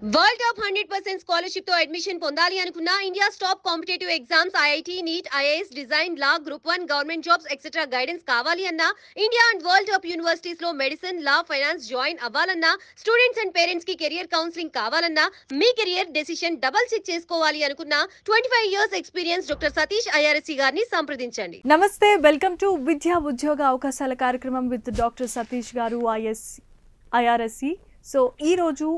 World top 100% scholarship తో admission పొందాలి అనుకున్నా India's top competitive exams IIT NEET IAS design law group 1 government jobs etcetera guidance కావాలి అన్నా India and world top universities లో medicine law finance join అవ్వాలన్నా students and parents కి career counselling కావాలన్నా మీ కెరియర్ డెసిషన్ డబుల్ చెక్ చేసుకోవాలి అనుకున్నా 25 years experience doctor Satish IRSC గారిని సంప్రదించండి. నమస్తే, వెల్కమ్ టు విద్యా ఉద్యోగ అవకాశాల కార్యక్రమం విత్ డాక్టర్ సతీష్ గారు ఐఆర్ఎస్సి. సో ఈ రోజు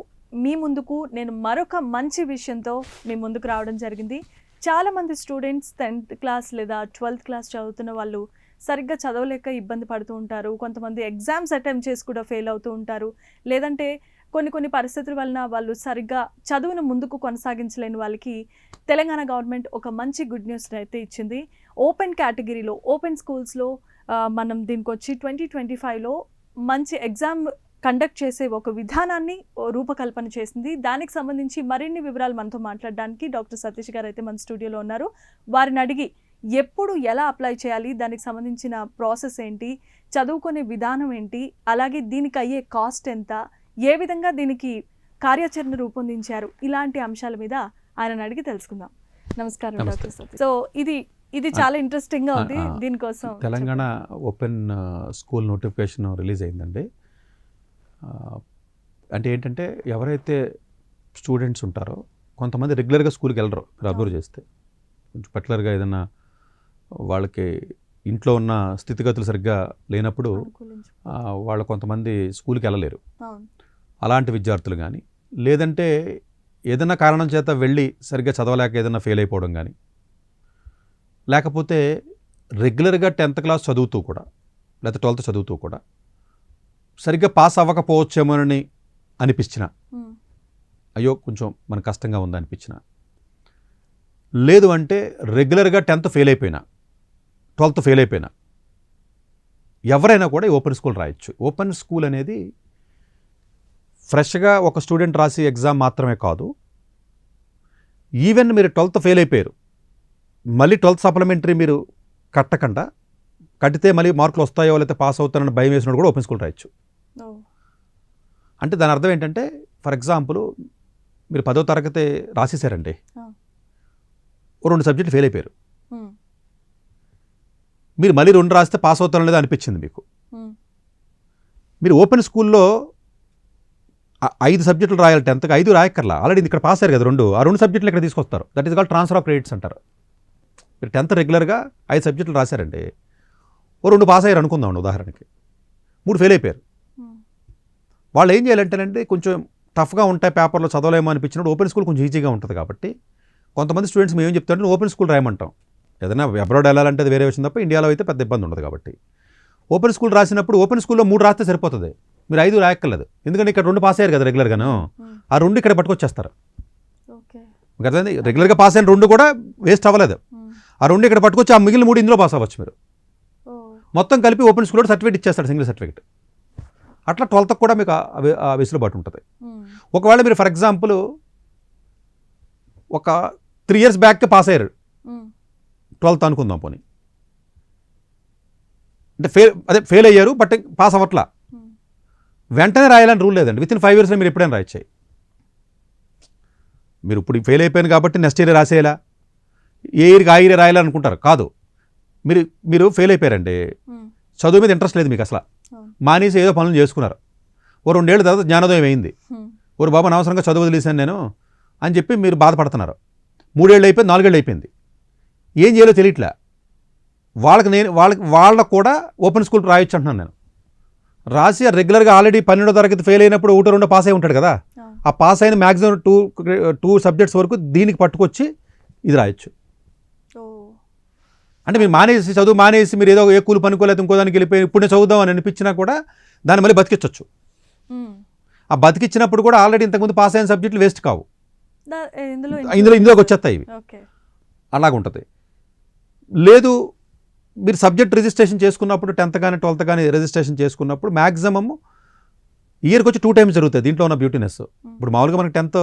మీ ముందుకు నేను మరొక మంచి విషయంతో మీ ముందుకు రావడం జరిగింది. చాలామంది స్టూడెంట్స్ 10th క్లాస్ లేదా 12th క్లాస్ చదువుతున్న వాళ్ళు సరిగ్గా చదవలేక ఇబ్బంది పడుతూ ఉంటారు. కొంతమంది ఎగ్జామ్స్ అటెంప్ట్ చేసి కూడా ఫెయిల్ అవుతూ ఉంటారు. లేదంటే కొన్ని పరిస్థితుల వలన వాళ్ళు సరిగ్గా చదువును ముందుకు కొనసాగించలేని వాళ్ళకి తెలంగాణ గవర్నమెంట్ ఒక మంచి గుడ్ న్యూస్ అయితే ఇచ్చింది. ఓపెన్ కేటగిరీలో ఓపెన్ స్కూల్స్లో మనం దీనికి వచ్చి 2025లో మంచి ఎగ్జామ్ కండక్ట్ చేసే ఒక విధానాన్ని రూపకల్పన చేసింది. దానికి సంబంధించి మరిన్ని వివరాలు మనతో మాట్లాడడానికి డాక్టర్ సతీష్ గారు అయితే మన స్టూడియోలో ఉన్నారు. వారిని అడిగి ఎప్పుడు ఎలా అప్లై చేయాలి, దానికి సంబంధించిన ప్రాసెస్ ఏంటి, చదువుకునే విధానం ఏంటి, అలాగే దీనికి అయ్యే కాస్ట్ ఎంత, ఏ విధంగా దీనికి కార్యాచరణ రూపొందించారు, ఇలాంటి అంశాల మీద ఆయనను అడిగి తెలుసుకుందాం. నమస్కారం డాక్టర్ సతీష్. సో ఇది చాలా ఇంట్రెస్టింగ్ గా ఉంది. దీనికోసం Telangana open school notification release అయిందండి. అంటే ఏంటంటే ఎవరైతే స్టూడెంట్స్ ఉంటారో కొంతమంది రెగ్యులర్గా స్కూల్కి వెళ్ళరు. మీరు అబ్జర్వ్ చేస్తే కొంచెం పర్టికులర్గా ఏదైనా వాళ్ళకి ఇంట్లో ఉన్న స్థితిగతులు సరిగ్గా లేనప్పుడు వాళ్ళు కొంతమంది స్కూల్కి వెళ్ళలేరు. అలాంటి విద్యార్థులు కానీ, లేదంటే ఏదైనా కారణం చేత వెళ్ళి సరిగ్గా చదవలేక ఏదైనా ఫెయిల్ అయిపోవడం కానీ, లేకపోతే రెగ్యులర్గా 10th క్లాస్ చదువుతూ కూడా లేకపోతే 12th చదువుతూ కూడా సరిగ్గా పాస్ అవ్వకపోవచ్చేమోనని అనిపించిన, అయ్యో కొంచెం మన కష్టంగా ఉంది అనిపించిన, లేదు అంటే రెగ్యులర్గా 10th ఫెయిల్ అయిపోయినా 12th ఫెయిల్ అయిపోయినా ఎవరైనా కూడా ఓపెన్ స్కూల్ రాయొచ్చు. ఓపెన్ స్కూల్ అనేది ఫ్రెష్గా ఒక స్టూడెంట్ రాసి ఎగ్జామ్ మాత్రమే కాదు, ఈవెన్ మీరు 12th ఫెయిల్ అయిపోయారు, మళ్ళీ 12th సప్లిమెంటరీ మీరు కట్టితే మళ్ళీ మార్కులు వస్తాయో లేకపోతే పాస్ అవుతానని భయం వేసినప్పుడు కూడా ఓపెన్ స్కూల్ రాయొచ్చు. అంటే దాని అర్థం ఏంటంటే, ఫర్ ఎగ్జాంపుల్ మీరు 10వ తరగతి రాసేసారండి, 2 సబ్జెక్టులు ఫెయిల్ అయిపోయారు, మీరు మళ్ళీ 2 రాస్తే పాస్ అవుతానో లేదో అనిపించింది మీకు, మీరు ఓపెన్ స్కూల్లో 5 సబ్జెక్టులు రాయాలి, 10th 5 రాయక్కర్లా, ఆల్రెడీ ఇక్కడ పాస్ అయ్యారు కదా 2, ఆ 2 సబ్జెక్టులు ఇక్కడ తీసుకొస్తారు. That is called transfer of credits అంటారు. మీరు 10th రెగ్యులర్గా 5 సబ్జెక్టులు రాశారండి, 2 పాస్ అయ్యారు అనుకుందాం ఉదాహరణకి, 3 ఫెయిల్ అయిపోయారు. వాళ్ళు ఏం చేయాలంటేనంటే కొంచెం టఫ్గా ఉంటాయి పేపర్లో చదవలేమో అనిపించినప్పుడు ఓపెన్ స్కూల్ కొంచెం ఈజీగా ఉంటుంది కాబట్టి కొంతమంది స్టూడెంట్స్ మేము ఏం చెప్తారంటే ఓపెన్ స్కూల్ రాయమంటాం. ఏదైనా అబ్రాడ్ వెళ్ళాలంటే అది వేరే వచ్చింది తప్ప ఇండియాలో అయితే పెద్ద ఇబ్బంది ఉండదు కాబట్టి ఓపెన్ స్కూల్ రాసినప్పుడు ఓపెన్ స్కూల్లో 3 రాస్తే సరిపోతుంది, మీరు 5 రాయక్కర్లేదు. ఎందుకంటే ఇక్కడ 2 పాస్ అయ్యారు కదా రెగ్యులర్గాను, ఆ 2 ఇక్కడ పట్టుకొచ్చేస్తారు. అర్థమైంది? రెగ్యులర్గా పాస్ అయిన 2 కూడా వేస్ట్ అవ్వలేదు, ఆ 2 ఇక్కడ పట్టుకొచ్చి ఆ మిగిలిన 3 ఇందులో పాస్ అవ్వచ్చు. మీరు మొత్తం కలిపి ఓపెన్ స్కూల్లో సర్టిఫికేట్ ఇచ్చేస్తారు, సింగిల్ సర్టిఫికేట్. అట్లా 12th కూడా మీకు ఆ వెసులుబాటు ఉంటుంది. ఒకవేళ మీరు ఫర్ ఎగ్జాంపుల్ ఒక 3 years బ్యాక్ పాస్ అయ్యారు 12th అనుకుందాం, పోనీ అంటే ఫెయిల్ అయ్యారు బట్ పాస్ అవ్వట్లా, వెంటనే రాయాలని రూల్ లేదండి. విత్ ఇన్ 5 yearsలో మీరు ఎప్పుడైనా రాయొచ్చాయి. మీరు ఇప్పుడు ఫెయిల్ అయిపోయాను కాబట్టి నెక్స్ట్ ఇయర్ రాసేయాలా, ఏ ఇయర్కి ఆ ఇయర్ రాయాలనుకుంటారు, కాదు. మీరు ఫెయిల్ అయిపోయారండి, చదువు మీద ఇంట్రెస్ట్ లేదు మీకు అసలు, మానేసి ఏదో పనులు చేసుకున్నారు, 2 ఏళ్ళ తర్వాత జ్ఞానోదయం అయింది, బాబా అనవసరంగా చదువు వదిలేశాను నేను అని చెప్పి మీరు బాధపడుతున్నారు. 3 ఏళ్ళు అయిపోయింది, 4 ఏళ్ళు అయిపోయింది, ఏం చేయాలో తెలియట్లే. వాళ్ళకు కూడా ఓపెన్ స్కూల్ రాయొచ్చు అంటున్నాను నేను. రాసి రెగ్యులర్గా ఆల్రెడీ 12వ తరగతి ఫెయిల్ అయినప్పుడు 1-2 పాస్ అయి ఉంటాడు కదా, ఆ పాస్ అయిన మ్యాక్సిమం 2 సబ్జెక్ట్స్ వరకు దీనికి పట్టుకొచ్చి ఇది రాయొచ్చు. అంటే మీరు చదువు మానేసి మీరు ఏదో ఏ కూలి పనుకోలేదు ఇంకో దానికి వెళ్ళిపోయి ఇప్పుడు నేను చదువుదాం అని అనిపించినా కూడా దాన్ని మళ్ళీ బతికించవచ్చు. ఆ బతికిచ్చినప్పుడు కూడా ఆల్రెడీ ఇంతకుముందు పాస్ అయిన సబ్జెక్టులు వేస్ట్ కావు, ఇందులోకి వచ్చేస్తాయి ఇవి. అలాగుంటుంది. లేదు మీరు సబ్జెక్ట్ రిజిస్ట్రేషన్ చేసుకున్నప్పుడు 10th కానీ 12th కానీ రిజిస్ట్రేషన్ చేసుకున్నప్పుడు మ్యాక్సిమమ్ ఇయర్కి వచ్చి 2 times జరుగుతుంది. దీంట్లో ఉన్న బ్యూటీనెస్ ఇప్పుడు మామూలుగా మనకి 10th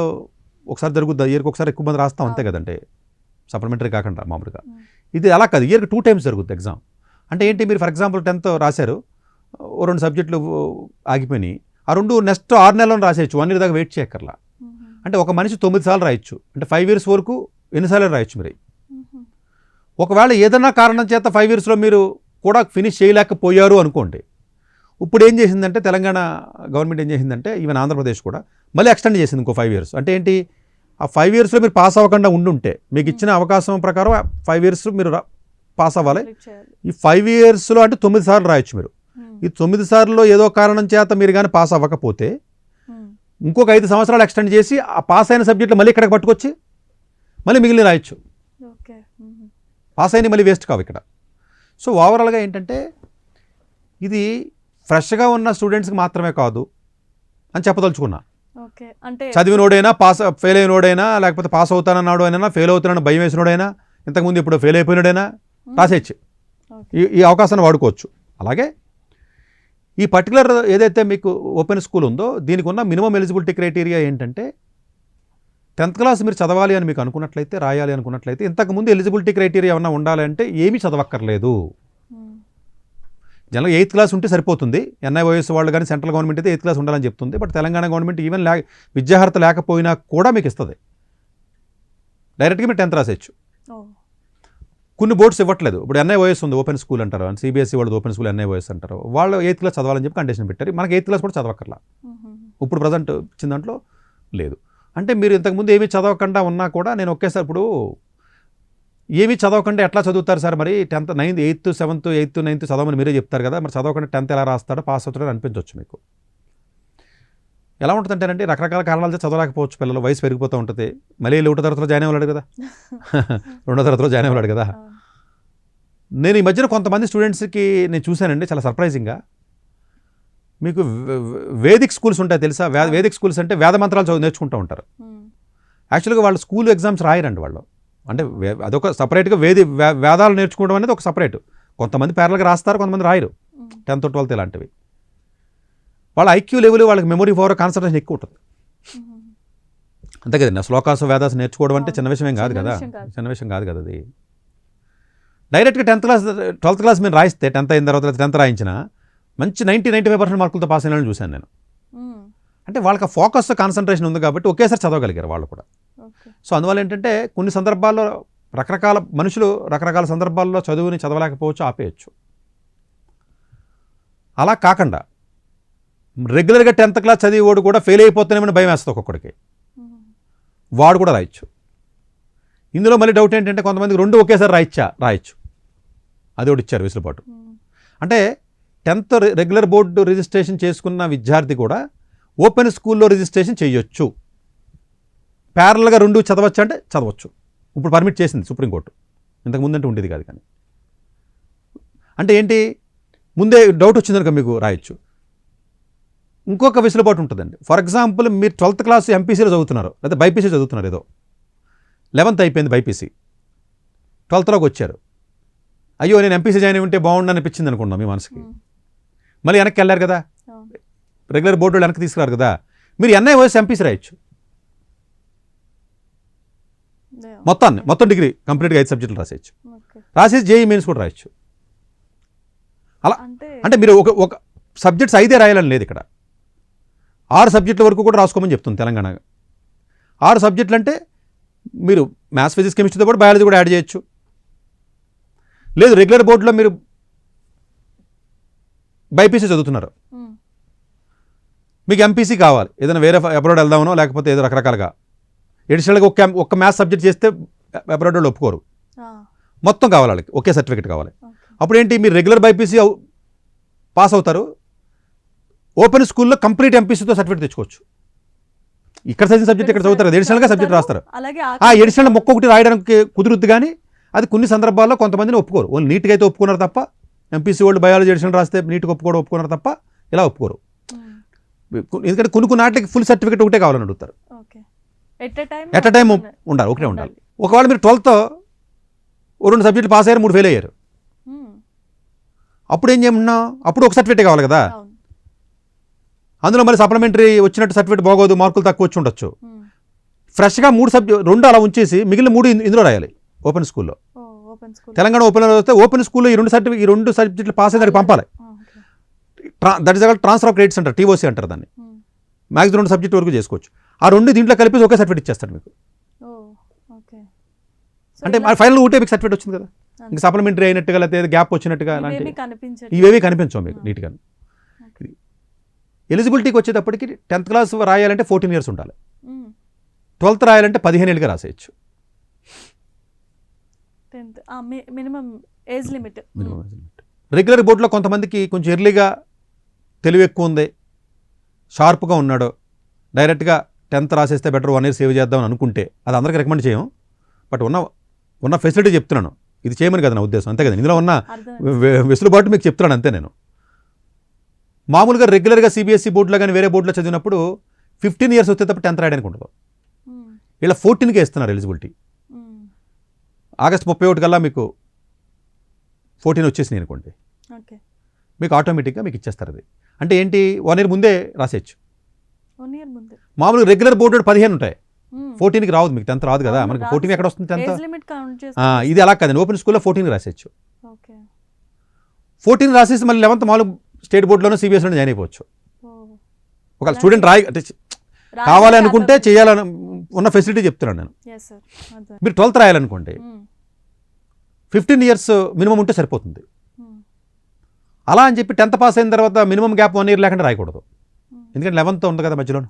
ఒకసారి జరుగుతుంది, ఇయర్కి ఒకసారి ఎక్కువ మంది రాస్తాం అంతే కదంటే, సప్లిమెంటరీ కాకుండా మామూలుగా. ఇది అలా కాదు, ఇయర్కి 2 times జరుగుతుంది ఎగ్జామ్. అంటే ఏంటి, మీరు ఫర్ ఎగ్జాంపుల్ 10th రాశారు, 2 సబ్జెక్టులు ఆగిపోయినాయి, ఆ 2 నెక్స్ట్ 6 నెలల్లో రాసేయచ్చు, 1 year దాకా వెయిట్ చేయక్కర్లా. అంటే ఒక మనిషి 9 సార్లు రాయొచ్చు, అంటే 5 years వరకు ఎన్నిసార్లు రాయొచ్చు మీరు. ఒకవేళ ఏదైనా కారణం చేత 5 yearsలో మీరు కూడా ఫినిష్ చేయలేకపోయారు అనుకోండి, ఇప్పుడు ఏం చేసిందంటే తెలంగాణ గవర్నమెంట్ ఏం చేసిందంటే ఈవెన్ ఆంధ్రప్రదేశ్ కూడా మళ్ళీ ఎక్స్టెండ్ చేసింది ఇంకో 5 years. అంటే ఏంటి, ఆ 5 yearsలో మీరు పాస్ అవ్వకుండా ఉండుంటే మీకు ఇచ్చిన అవకాశం ప్రకారం 5 years మీరు పాస్ అవ్వాలి. ఈ 5 yearsలో అంటే 9 సార్లు రాయొచ్చు మీరు. ఈ 9 సార్లు ఏదో కారణం చేత మీరు కానీ పాస్ అవ్వకపోతే ఇంకొక 5 సంవత్సరాలు ఎక్స్టెండ్ చేసి ఆ పాస్ అయిన సబ్జెక్టులు మళ్ళీ ఇక్కడికి పట్టుకొచ్చి మళ్ళీ మిగిలిన రాయొచ్చు. పాస్ అయిన మళ్ళీ వేస్ట్ కావు ఇక్కడ. సో ఓవరాల్గా ఏంటంటే ఇది ఫ్రెష్గా ఉన్న స్టూడెంట్స్కి మాత్రమే కాదు అని చెప్పదలుచుకున్నా. అంటే చదివినోడైనా ఫెయిల్ అయినోడైనా, లేకపోతే పాస్ అవుతానన్నాడు అయినా, ఫెయిల్ అవుతానని భయం వేసినోడైనా, ఇంతకుముందు ఇప్పుడు ఫెయిల్ అయిపోయినోడైనా రాసేయచ్చు, ఈ అవకాశాన్ని వాడుకోవచ్చు. అలాగే ఈ పర్టికులర్ ఏదైతే మీకు ఓపెన్ స్కూల్ ఉందో దీనికి ఉన్న మినిమం ఎలిజిబిలిటీ క్రైటీరియా ఏంటంటే 10th class మీరు చదవాలి అని మీకు అనుకున్నట్లయితే, రాయాలి అనుకున్నట్లయితే ఇంతకుముందు ఎలిజిబిలిటీ క్రైటీరియా ఏమన్నా ఉండాలంటే ఏమీ చదవక్కర్లేదు. జనరల్గా 8th class ఉంటే సరిపోతుంది. NIOS వాళ్ళు కానీ సెంట్రల్ గవర్నమెంట్ అయితే 8th class ఉండాలని చెప్తుంది. బట్ తెలంగాణ గవర్నమెంట్ ఈవెన్ విద్యార్హత లేకపోయినా కూడా మీకు ఇస్తుంది, డైరెక్ట్గా మీరు 10th రాసేయచ్చు. కొన్ని బోర్డ్స్ ఇవ్వట్లేదు. ఇప్పుడు NIOS ఉంది, ఓపెన్ స్కూల్ అంటారు, CBSE వాళ్ళు ఓపెన్ స్కూల్ NIOS అంటారు. వాళ్ళు 8th class చదవాలని చెప్పి కండిషన్ పెట్టారు. మనకి 8th class కూడా చదవక్కర్లా, ఇప్పుడు ప్రజెంట్ ఇచ్చిన దాంట్లో లేదు. అంటే మీరు ఇంతకుముందు ఏమీ చదవకుండా ఉన్నా కూడా నేను ఒకేసారి ఇప్పుడు ఏమీ చదవకుండా ఎట్లా చదువుతారు సార్, మరి 10th 9th 8th 7th 8th 9th చదవమని మీరే చెప్తారు కదా, మరి చదవకుండా 10th ఎలా రాస్తాడో పాస్ అవుతాడో అనిపించవచ్చు మీకు. ఎలా ఉంటుందంటేనండి, రకరకాల కారణాలతో చదవలేకపోవచ్చు పిల్లలు, వయసు పెరిగిపోతూ ఉంటుంది. మళ్ళీ 1వ తరగతిలో జాయిన్ అవ్వలేడు కదా, 2వ తరగతిలో జాయిన్ అవ్వలేడు కదా. నేను ఈ మధ్యన కొంతమంది స్టూడెంట్స్కి నేను చూశానండి, చాలా సర్ప్రైజింగ్గా. మీకు వేదిక్ స్కూల్స్ ఉంటాయి తెలుసా, వేదిక్ స్కూల్స్ అంటే వేద మంత్రాలు నేర్చుకుంటూ ఉంటారు. యాక్చువల్గా వాళ్ళు స్కూల్ ఎగ్జామ్స్ రాయరండి వాళ్ళు, అంటే అదొక సపరేట్గా వేదాలు నేర్చుకోవడం అనేది ఒక సపరేట్. కొంతమంది ప్యారల్గా రాస్తారు, కొంతమంది రాయరు. 10th 12th ఇలాంటివి. వాళ్ళ IQ లెవెల్, వాళ్ళకి మెమొరీ పవర్, కాన్సన్ట్రేషన్ ఎక్కువ ఉంటుంది. అంతే కదండి, శ్లోకాసు వేదాసు నేర్చుకోవడం అంటే చిన్న విషయం కాదు కదా, చిన్న విషయం కాదు కదా అది. డైరెక్ట్గా 10th class 12th class మీరు రాయిస్తే 10th అయిన తర్వాత 10th రాయించిన మంచి 90-95% మార్కులతో పాస్ అయిన చూశాను నేను. అంటే వాళ్ళకి ఫోకస్, కాన్సన్ట్రేషన్ ఉంది కాబట్టి ఒకేసారి చదవగలిగారు వాళ్ళు కూడా. సో అందువల్ల ఏంటంటే కొన్ని సందర్భాల్లో రకరకాల మనుషులు రకరకాల సందర్భాల్లో చదువుని చదవలేకపోవచ్చు, ఆపేయచ్చు. అలా కాకుండా రెగ్యులర్గా 10th class చదివేవాడు కూడా ఫెయిల్ అయిపోతానేమని భయం వేస్తుంది ఒక్కొక్కడికి, వాడు కూడా రాయొచ్చు. ఇందులో మళ్ళీ డౌట్ ఏంటంటే కొంతమందికి 2 ఒకేసారి రాయొచ్చు, అది ఒకటి ఇచ్చారు వెసులుబాటు. అంటే 10th రెగ్యులర్ బోర్డు రిజిస్ట్రేషన్ చేసుకున్న విద్యార్థి కూడా ఓపెన్ స్కూల్లో రిజిస్ట్రేషన్ చేయొచ్చు. ప్యారల్గా 2 చదవచ్చు అంటే చదవచ్చు. ఇప్పుడు పర్మిట్ చేసింది సుప్రీంకోర్టు, ఇంతకు ముందంటే ఉండేది కాదు. కానీ అంటే ఏంటి, ముందే డౌట్ వచ్చిందనుక మీకు రాయొచ్చు. ఇంకొక వెసులుబాటు ఉంటుందండి. ఫర్ ఎగ్జాంపుల్ మీరు 12th class MPCలో చదువుతున్నారు, లేదా బైపీసీ చదువుతున్నారు, ఏదో 11th అయిపోయింది బైపీసీ, 12thలోకి వచ్చారు. అయ్యో నేను MPC జాయిన్ అయి ఉంటే బాగుండు అనిపించింది అనుకున్నాం మీ మనసుకి. మళ్ళీ వెనక్కి వెళ్ళారు కదా, రెగ్యులర్ బోర్డు వాళ్ళు వెనక్కి తీసుకురారు కదా, మీరు NIOS MPC రాయొచ్చు. మొత్తం డిగ్రీ కంప్లీట్గా 5 subjects రాసేయచ్చు. రాసేసి JEE మెయిన్స్ కూడా రాయొచ్చు. అలా అంటే మీరు ఒక సబ్జెక్ట్స్ 5 రాయాలని లేదు ఇక్కడ, 6 subjects వరకు కూడా రాసుకోమని చెప్తుంది తెలంగాణ. 6 subjects అంటే మీరు మ్యాథ్స్, ఫిజిక్స్, కెమిస్ట్రీతో పాటు బయాలజీ కూడా యాడ్ చేయొచ్చు. లేదు రెగ్యులర్ బోర్డులో మీరు బైపీసీ చదువుతున్నారు, మీకు MPC కావాలి, ఏదైనా వేరే అబ్రాడ్ వెళ్దామనో లేకపోతే ఏదో రకరకాలుగా ఎడిషనల్గా ఒక్క మ్యాథ్స్ సబ్జెక్ట్ చేస్తే అబ్రాడ్ వాళ్ళు ఒప్పుకోరు, మొత్తం కావాలి వాళ్ళకి, ఒకే సర్టిఫికేట్ కావాలి. అప్పుడు ఏంటి, మీరు రెగ్యులర్ బైపీసీ పాస్ అవుతారు, ఓపెన్ స్కూల్లో కంప్లీట్ MPCతో సర్టిఫికేట్ తెచ్చుకోవచ్చు. ఇక్కడ చదివిన సబ్జెక్ట్ ఇక్కడ చదువుతారు, ఎడిషనల్గా సబ్జెక్ట్ రాస్తారు. ఆ ఎడిషనల్ ఒక్కొక్కటి రాయడానికి కుదురుద్ది, కానీ అది కొన్ని సందర్భాల్లో కొంతమందిని ఒప్పుకోరు. ఓన్లీ నీట్గా అయితే ఒప్పుకున్నారు తప్ప, MPC వాళ్ళు బయాలజీ ఎడిషనల్ రాస్తే నీట్గా ఒప్పుకున్నారు తప్ప ఇలా ఒప్పుకోరు. ఎందుకంటే కొన్ని నాటికి ఫుల్ సర్టిఫికేట్ ఒకటే కావాలని అడుగుతారు. ఎట్ అ టైం ఉండాలి, ఒకటే ఉండాలి. ఒకవేళ మీరు 12th 2 subjects పాస్ అయ్యారు, 3 ఫెయిల్ అయ్యారు, అప్పుడు ఏం చేయమన్నా, అప్పుడు ఒక సర్టిఫికేట్ కావాలి కదా. అందులో మరి సప్లిమెంటరీ వచ్చినట్టు సర్టిఫికేట్ బాగోదు, మార్కులు తక్కువ వచ్చి ఉండొచ్చు. ఫ్రెష్గా 3 subjects 2 అలా ఉంచేసి మిగిలిన 3 ఇందులో రాయాలి ఓపెన్ స్కూల్లో. తెలంగాణ ఓపెన్లో వస్తే ఓపెన్ స్కూల్లో ఈ 2 subjects పాస్ అయ్యి దానికి పంపాలి. That is transfer of credits అంటారు, TOC అంటారు దాన్ని. మ్యాక్సిమం 2 subjects వరకు చేసుకోవచ్చు. ఆ రెండు దీంట్లో కలిపి ఒకే సర్టిఫికేట్ ఇచ్చేస్తాడు మీకు. ఓ ఓకే. అంటే ఫైనల్ ఒకటే మీకు సర్టిఫికేట్ వచ్చింది కదా, ఇంకా సప్లిమెంటరీ అయినట్టుగా లేకపోతే గ్యాప్ వచ్చినట్టుగా అలాంటి కనిపించదు, ఇవేవి కనిపించవు మీకు నీట్గా. ఇది ఎలిజిబిలిటీకి వచ్చేటప్పటికి 10th క్లాస్ రాయాలంటే 14 years ఉండాలి, 12th రాయాలంటే 15 ఏళ్ళుగా రాసేయచ్చు. 10th minimum age limit. Regular బోర్డులో కొంతమందికి కొంచెం ఎర్లీగా తెలివి ఎక్కువ ఉంది, షార్ప్గా ఉన్నాడు, డైరెక్ట్గా 10th రాసేస్తే బెటర్ 1 year సేవ్ చేద్దామని అనుకుంటే అది అందరికీ రికమెండ్ చేయం. బట్ ఉన్న ఫెసిలిటీ చెప్తున్నాను, ఇది చేయమని కదా నా ఉద్దేశం, అంతే కదా. ఇందులో ఉన్న వెసులుబాటు మీకు చెప్తున్నాను అంతే. నేను మామూలుగా రెగ్యులర్గా సిబిఎస్ఈ బోర్డులో కానీ వేరే బోర్డులో చదివినప్పుడు 15 years వస్తే తప్ప 10th రాయడానికి ఉండదు. ఇలా 14కే ఇస్తున్నారు ఎలిజిబిలిటీ. ఆగస్ట్ 31 కల్లా మీకు 14 వచ్చేసింది అనుకోండి, మీకు ఆటోమేటిక్గా మీకు ఇచ్చేస్తారు. అది అంటే ఏంటి, 1 year ముందే రాసేయచ్చు. మామూలుగా రెగ్యులర్ బోర్డు 15 ఉంటాయి, 14కి రాదు, మీకు 10th రాదు కదా. మనకి 14 ఎక్కడ వస్తుంది 10th? ఇది అలా కదండి, ఓపెన్ స్కూల్లో 14కి రాసేయచ్చు. 14 రాసేసి మళ్ళీ 11th మామూలు స్టేట్ బోర్డులోనో సిబిఎస్ఈలో జాయిన్ అయిపోవచ్చు. ఒక స్టూడెంట్ అంటే కావాలి అనుకుంటే చేయాలని ఉన్న ఫెసిలిటీ చెప్తున్నాను నేను. మీరు 12th రాయాలనుకోండి 15 years మినిమం ఉంటే సరిపోతుంది. అలా అని చెప్పి 10th పాస్ అయిన తర్వాత మినిమం గ్యాప్ 1 year లేకుండా రాయకూడదు, ఎందుకంటే 11th ఉంది కదా మధ్యలో.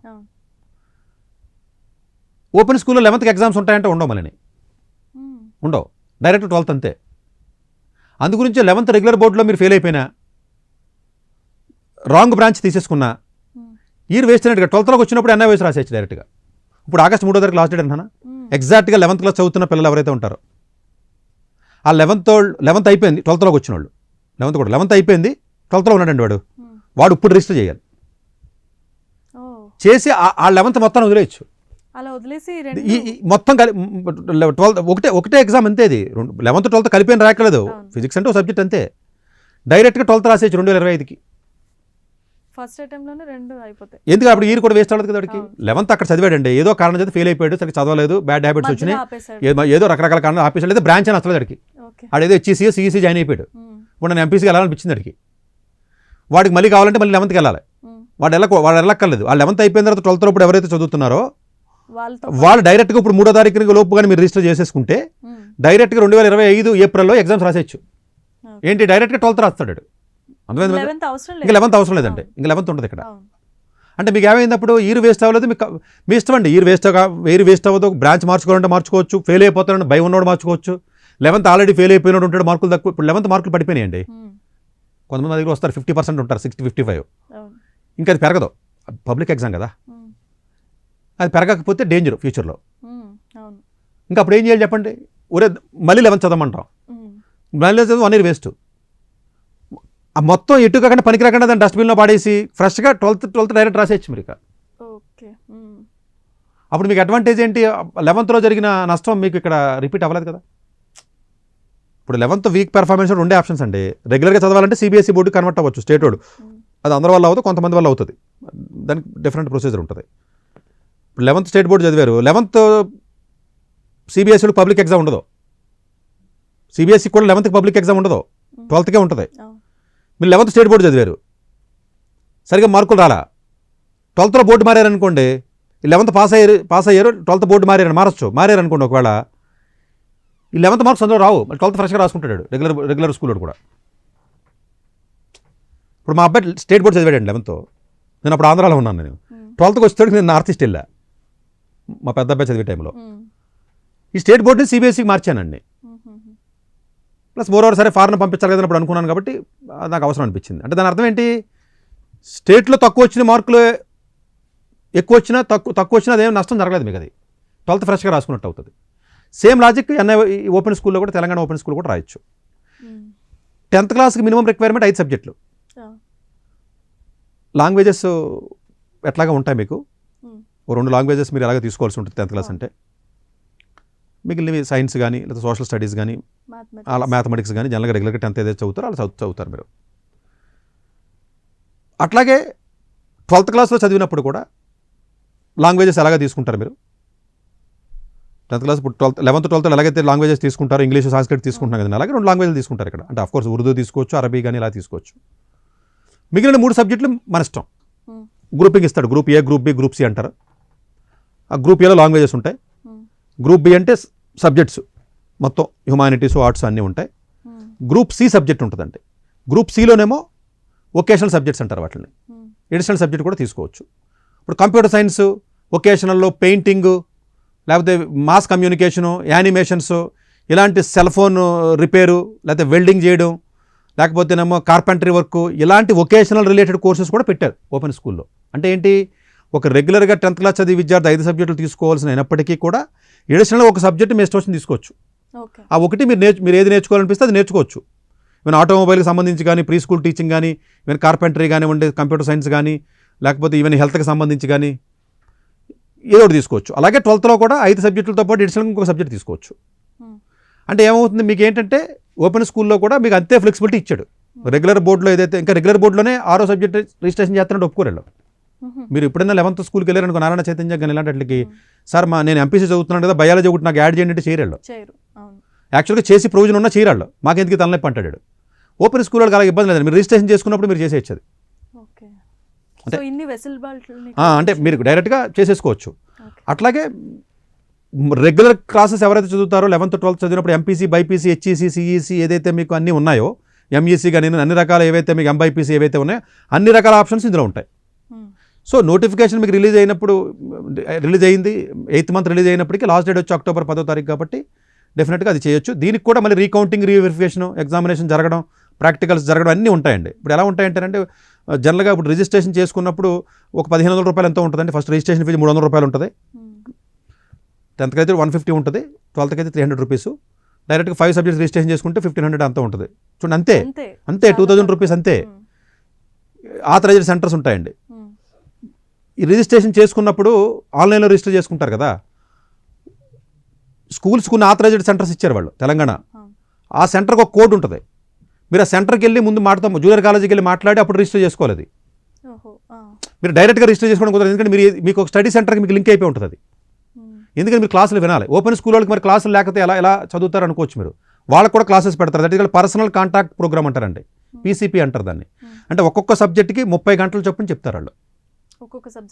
ఓపెన్ స్కూల్లో 11th ఎగ్జామ్స్ ఉంటాయంటే ఉండవు, మళ్ళీ ఉండవు, డైరెక్ట్ 12th అంతే. అందుగురించి 11th రెగ్యులర్ బోర్డులో మీరు ఫెయిల్ అయిపోయినా, రాంగ్ బ్రాంచ్ తీసేసుకున్నా ఇయర్ వేస్ట్ అయినట్టుగా 12thలోకి వచ్చినప్పుడు ఎన్ఐ వయసు రాసేయచ్చు డైరెక్ట్గా. ఇప్పుడు ఆగస్ట్ 3వ తారీఖు లాస్ట్ డేట్ అంటున్నా, ఎగ్జాక్ట్గా 11th క్లాస్ చదువుతున్న పిల్లలు ఎవరైతే ఉంటారో ఆ 11th అయిపోయింది 12thలోకి వచ్చిన వాళ్ళు, 11th అయిపోయింది 12thలో ఉన్నాడండి వాడు ఇప్పుడు రిజిస్టర్ చేయాలి, చేసి ఆ 11th మొత్తాన్ని వదిలేయచ్చు. అలా వదిలేసి మొత్తం 12th ఒకటే ఎగ్జామ్ అంతే. ఇది 11th 12th కలిపి రాయట్లేదు, ఫిజిక్స్ అంటే ఒక సబ్జెక్ట్ అంతే. డైరెక్ట్గా 12th రాసేయచ్చు 2025కి. ఫస్ట్ అటెంప్ట్లోనే 2 అయిపోతాయి. ఎందుకు అప్పుడు ఇయర్ కూడా వేస్ట్ అవ్వదు కదా వాడికి. 11th అక్కడ చదివాడండి, ఏదో కారణం చేత ఫెయిల్ అయిపోయాడు, సరే చదవలేదు, బ్యాడ్ హ్యాబిట్స్ వచ్చినాయి, ఏదో రకరకాల కారణాలు ఆపేసాడు, లేదా బ్రాంచ్ అని వస్తుంది వాడికి. ఆడేదో సిఈసీ జాయిన్ అయిపోయాడు, ఇప్పుడు నేను ఎంపీసీకి వెళ్ళాలనిపించింది వాడికి. వాడికి మళ్ళీ కావాలంటే మళ్ళీ 11th వెళ్ళాలి, వాడు వెళ్ళక్కర్లేదు. ఆ 11th అయిపోయిన తర్వాత 12th ఇప్పుడు ఎవరైతే చదువుతున్నారో వాళ్ళు డైరెక్ట్గా ఇప్పుడు 3వ తారీఖు లోపు కానీ మీరు రిజిస్టర్ చేసేసుకుంటే డైరెక్ట్గా 2025 ఏప్రిల్లో ఎగ్జామ్స్ రాసేయచ్చు. ఏంటి, డైరెక్ట్గా 12th రాస్తాడు. ఇంకా 11th అవసరం లేదండి, ఇంకా 11th ఉండదు ఇక్కడ. అంటే మీకు ఏమైందప్పుడు ఇయర్ వేస్ట్ అవ్వలేదు, మీకు మీ ఇష్టం అండి. ఇయర్ వేస్ట్ అవ్వదు, బ్రాంచ్ మార్చుకోవాలంటే మార్చుకోవచ్చు, ఫెయిల్ అయిపోతాడు భయం ఉన్నవాడు మార్చుకోవచ్చు. 11th ఆల్రెడీ ఫెయిల్ అయిపోయినాడు ఉంటాడు, మార్కులు తక్కువ. ఇప్పుడు 11th మార్కులు పడిపోయినాయండి, కొంతమంది దగ్గర వస్తారు 50% ఉంటారు, 60-55. ఇంకా అది పెరగదు, పబ్లిక్ ఎగ్జామ్ కదా, అది పెరగకపోతే డేంజర్ ఫ్యూచర్లో. ఇంకా అప్పుడు ఏం చేయాలి చెప్పండి, ఒరే మళ్ళీ 11th చదవమంటాం, మళ్ళీ చదువు 1 year వేస్ట్. ఆ మొత్తం ఎటు కాకుండా పనికి రాకుండా దాన్ని డస్ట్బిన్లో పాడేసి ఫ్రెష్గా 12th డైరెక్ట్ రాసేయచ్చు మీరు. అప్పుడు మీకు అడ్వాంటేజ్ ఏంటి, 11thలో జరిగిన నష్టం మీకు ఇక్కడ రిపీట్ అవ్వలేదు కదా. ఇప్పుడు 11th వీక్ పెర్ఫార్మెన్స్ ఉండే ఆప్షన్స్ అండి. రెగ్యులర్గా చదవాలంటే సిబిఎస్ఈ బోర్డు కన్వర్ట్ అవ్వచ్చు, స్టేట్ బోర్డు, అది అందరి వల్ల అవుతుంది, కొంతమంది వల్ల అవుతుంది, దానికి డిఫరెంట్ ప్రొసీజర్ ఉంటుంది. ఇప్పుడు 11th స్టేట్ బోర్డు చదివారు, 11th సిబిఎస్ఈలో పబ్లిక్ ఎగ్జామ్ ఉండదు, సిబిఎస్ఈ కూడా 11th పబ్లిక్ ఎగ్జామ్ ఉండదు, 12thకే ఉంటుంది. మీరు 11th స్టేట్ బోర్డు చదివారు, సరిగ్గా మార్కులు రాలా, 12thలో బోర్డు మారారనుకోండి, 11th పాస్ అయ్యారు 12th బోర్డు మారారనుకోండి, ఒకవేళ ఈ 11th మార్క్స్ అందులో రావు, 12th ఫ్రెష్గా రాసుకుంటాడు రెగ్యులర్ స్కూల్లో కూడా. ఇప్పుడు మా అబ్బాయి స్టేట్ బోర్డు చదివాడండి 11th, నేను అప్పుడు ఆంధ్రాలో ఉన్నాను. నేను 12thకి వచ్చేటప్పుడు నేను నార్త్ ఈస్ట్ వెళ్ళా, మా పెద్ద అబ్బాయి చదివే టైంలో. ఈ స్టేట్ బోర్డుని సిబిఎస్ఈకి మార్చానండి. ప్లస్ మోరోవర్ సరే ఫారెన్ పంపించాలి కదా అప్పుడు అనుకున్నాను, కాబట్టి నాకు అవసరం అనిపించింది. అంటే దాని అర్థం ఏంటి, స్టేట్లో తక్కువ వచ్చిన మార్కులు ఎక్కువ వచ్చినా తక్కువ వచ్చినా అదేం నష్టం జరగలేదు మీకు, అది 12th ఫ్రెష్గా రాసుకున్నట్టు అవుతుంది. సేమ్ లాజిక్ ఎన్ఐ ఓపెన్ స్కూల్లో కూడా, తెలంగాణ ఓపెన్ స్కూల్ కూడా రాయొచ్చు. 10th క్లాస్కి మినిమం రిక్వైర్మెంట్ 5 సబ్జెక్టులు. లాంగ్వేజెస్ ఎట్లాగా ఉంటాయి మీకు, 2 లాంగ్వేజెస్ మీరు ఎలాగ తీసుకోవాల్సి ఉంటుంది 10th క్లాస్ అంటే. మిగిలినవి సైన్స్ కానీ లేదా సోషల్ స్టడీస్ కానీ అలా మ్యాథమెటిక్స్ కానీ జనరల్గా రెగ్యులర్గా 10th ఏదైతే చదువుతారో అలా చదువుతారు మీరు. అట్లాగే 12th క్లాస్లో చదివినప్పుడు కూడా లాంగ్వేజెస్ ఎలాగ తీసుకుంటారు మీరు. 10th క్లాస్ ఇప్పుడు 11th 12th ఎలాగైతే లాంగ్వేజెస్ తీసుకుంటారు, ఇంగ్లీష్ సాంస్క్రిట్ తీసుకుంటున్నారు కదా, అలాగే 2 లాంగ్వేజ్లు తీసుకుంటారు ఇక్కడ. అంటే ఆఫ్కోర్స్ ఉర్దూ తీసుకోవచ్చు, అరబీ కానీ ఇలా తీసుకోవచ్చు. మిగిలిన 3 సబ్జెక్టులు మన ఇష్టం, గ్రూపింగ్ ఇస్తాడు, group A, group B, group C అంటారు. గ్రూప్ ఏలో లాంగ్వేజెస్ ఉంటాయి, గ్రూప్ బి అంటే సబ్జెక్ట్స్ మొత్తం హ్యుమానిటీస్ ఆర్ట్స్ అన్నీ ఉంటాయి, గ్రూప్ సి సబ్జెక్ట్ ఉంటుందండి. గ్రూప్ సిలోనేమో వొకేషనల్ సబ్జెక్ట్స్ అంటారు వాటిని, ఎడిషనల్ సబ్జెక్ట్ కూడా తీసుకోవచ్చు. ఇప్పుడు కంప్యూటర్ సైన్స్ వొకేషనల్లో పెయింటింగ్, లేకపోతే మాస్ కమ్యూనికేషను, యానిమేషన్స్, ఇలాంటి సెల్ ఫోన్ రిపేరు, లేకపోతే వెల్డింగ్ చేయడం, లేకపోతేనేమో కార్పెంటరీ వర్క్, ఇలాంటి వొకేషనల్ రిలేటెడ్ కోర్సెస్ కూడా పెట్టారు ఓపెన్ స్కూల్లో. అంటే ఏంటి, ఒక రెగ్యులర్గా 10th క్లాస్ చదివే విద్యార్థి 5 సబ్జెక్టులు తీసుకోవాల్సిన అయినప్పటికీ కూడా ఎడిషనల్గా ఒక సబ్జెక్ట్ మీ ఇష్టం తీసుకొచ్చు. ఆ ఒకటి మీరు ఏది నేర్చుకోవాలనిపిస్తే అది నేర్చుకోవచ్చు. ఈవెన్ ఆటోమొబైల్కి సంబంధించి కానీ, ప్రీ స్కూల్ టీచింగ్ కానీ, ఈవెన్ కార్పెంటరీ కానివ్వండి, కంప్యూటర్ సైన్స్ కానీ, లేకపోతే ఈవెన్ హెల్త్కి సంబంధించి కానీ ఏదో ఒకటి తీసుకోవచ్చు. అలాగే 12thలో కూడా 5 సబ్జెక్టులతో పాటు ఎడిషనల్గా ఇంకొక సబ్జెక్ట్ తీసుకోవచ్చు. అంటే ఏమవుతుంది, మీకు ఏంటంటే ఓపెన్ స్కూల్లో కూడా మీకు అంతే ఫ్లెక్సిబిలిటీ ఇచ్చాడు. రెగ్యులర్ బోర్డులో ఏదైతే, ఇంకా రెగ్యులర్ బోర్డులోనే 6వ సబ్జెక్ట్ రిజిస్ట్రేషన్ చేస్తున్నట్టు ఒప్పుకోరేళ్ళు. మీరు ఎప్పుడైనా 11th స్కూల్కి వెళ్ళారనుకో, నారాయణ చైతన్య కానీ ఇలాంటి వాటికి, సార్ నేను ఎంపీసీ చదువుతున్నాను కదా, బయాలజీ ఒకటి నాకు యాడ్ చేయండి అంటే చేయరాళ్ళు. యాక్చువల్గా చేసి ప్రొవిజన్ ఉన్నా చేయరాళ్ళు, మాకెందుకు తలనొప్పి అంటాడు. ఓపెన్ స్కూల్ వాళ్ళకి అలా ఇబ్బంది లేదు, మీరు రిజిస్ట్రేషన్ చేసుకున్నప్పుడు మీరు చేసేయచ్చు. అంటే మీరు డైరెక్ట్గా చేసేసుకోవచ్చు. అట్లాగే రెగ్యులర్ క్లాసెస్ ఎవరైతే చదువుతారో 11th 12th చదివినప్పుడు ఎంపీసీ, బైపీసీ, హెచ్ఈసీ, సిఈసీ ఏదైతే మీకు అన్నీ ఉన్నాయో, ఎంఈసీ కానీ అన్ని రకాల ఏవైతే మీకు ఎంబైపీసీ ఏవైతే ఉన్నాయో అన్ని రకాల ఆప్షన్స్ ఇందులో ఉంటాయి. సో నోటిఫికేషన్ మీకు రిలీజ్ అయింది 8th మంత్ రిలీజ్ అయినప్పటికీ లాస్ట్ డేట్ వచ్చి October 10వ తారీఖు కాబట్టి డెఫినెట్గా అది చేయొచ్చు. దీనికి కూడా మళ్ళీ రీకౌంటింగ్, రీవెరిఫికేషన్, ఎగ్జామినేషన్ జరగడం, ప్రాక్టికల్స్ జరగడం అన్నీ ఉంటాయండి. ఇప్పుడు ఎలా ఉంటాయంటే జనరల్గా ఇప్పుడు రిజిస్ట్రేషన్ చేసుకున్నప్పుడు ఒక 1500 రూపాయలు ఎంతో ఉంటుందండి. ఫస్ట్ రిజిస్ట్రేషన్ ఫీజు 300 రూపాయలు ఉంటుంది, 10th అయితే 150 ఉంటుంది, 12th అయితే 300 రూపీస్. డైరెక్ట్గా 5 సబ్జెక్ట్స్ రిజిస్ట్రేషన్ చేసుకుంటే 1500 అంతా ఉంటుంది. చూడండి, అంతే 2000 రూపీస్ అంతే. ఆథరైజ్డ్ సెంటర్స్ ఉంటాయండి. ఈ రిజిస్ట్రేషన్ చేసుకున్నప్పుడు ఆన్లైన్లో రిజిస్టర్ చేసుకుంటారు కదా, స్కూల్స్ కొన్ని ఆథరైజ్డ్ సెంటర్స్ ఇచ్చారు వాళ్ళు తెలంగాణ. ఆ సెంటర్కి ఒక కోడ్ ఉంటుంది. మీరు ఆ సెంటర్కి వెళ్ళి ముందు జూనియర్ కాలేజీకి వెళ్ళి మాట్లాడి అప్పుడు రిజిస్టర్ చేసుకోవాలి. అది మీరు డైరెక్ట్గా రిజిస్టర్ చేసుకోవడం కుదరదు, ఎందుకంటే మీకు ఒక స్టడీ సెంటర్కి మీకు లింక్ అయిపోయి ఉంటుంది అది. ఎందుకంటే మీరు క్లాసులు వినాలి. ఓపెన్ స్కూల్ వాళ్ళకి మరి క్లాసులు లేకపోతే ఎలా చదువుతారు అనుకోవచ్చు మీరు. వాళ్ళకి కూడా క్లాసెస్ పెడతారు. That is personal contact programme అంటారండి, పీసీపీ అంటారు దాన్ని. అంటే ఒక్కొక్క సబ్జెక్ట్కి 30 గంటలు చొప్పున చెప్తారు వాళ్ళు.